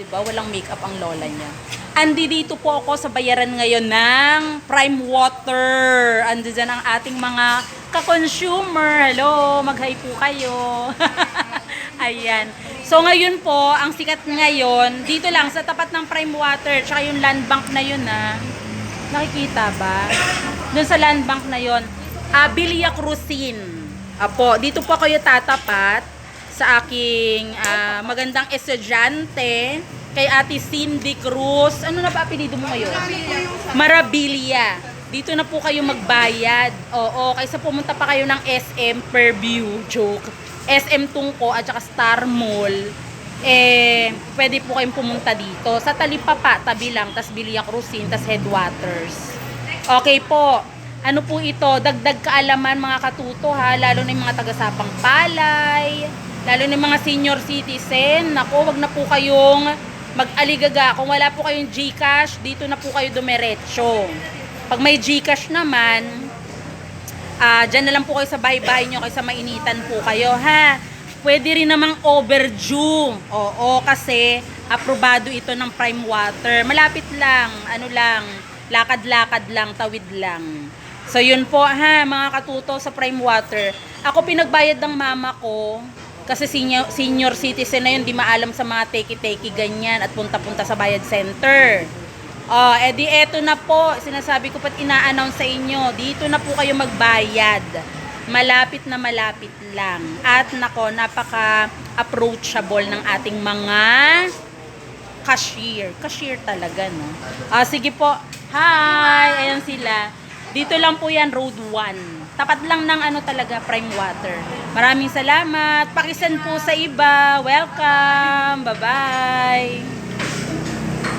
'Di ba? Walang makeup ang lola niya. Andi dito po ako sa bayaran ngayon ng Prime Water. Andi dyan ang ating mga ka-consumer. Hello, mag-hi po kayo. Ayan. So ngayon po, ang sikat ngayon, dito lang sa tapat ng Prime Water, tsaka yung land bank na yun nakikita ba? Doon sa land bank na yun, Villa Crucin. Apo, dito po kayo tatapat sa aking magandang estudyante, kay Ate Cindy Cruz. Ano na ba apelido mo ngayon? Marabilia. Dito na po kayo magbayad. Oo, kaysa pumunta pa kayo ng SM Fairview, joke. SM Tungko at saka Star Mall. Pwede po kayong pumunta dito. Sa Talipapa, tabi lang, tas Villa Crucin, tas Headwaters. Okay po. Ano po ito? Dagdag kaalaman mga katuto ha, lalo na yung mga taga-Sapang Palay, lalo na yung mga senior citizen. Naku, wag na po kayong mag-aligaga. Kung wala po kayong GCash, dito na po kayo dumiretso. Pag may GCash naman, dyan na lang po kayo sa bahay-bahay nyo kaysa mainitan po kayo, ha? Pwede rin namang overdue. Oo, kasi aprobado ito ng Prime Water. Malapit lang, ano lang, lakad-lakad lang, tawid lang. So yun po ha, mga katuto sa Prime Water. Ako pinagbayad ng mama ko, kasi senior citizen na yun, di maalam sa mga teki-teki ganyan at punta-punta sa bayad center. Edi eto na po, sinasabi ko pat ina-announce sa inyo, dito na po kayo magbayad. Malapit na malapit lang. At nako, napaka-approachable ng ating mga cashier. Cashier talaga, no? Sige po. Hi! Ayan sila. Dito lang po yan, Road 1. Tapat lang ng talaga, Prime Water. Maraming salamat. Pakisend po sa iba. Welcome. Bye-bye.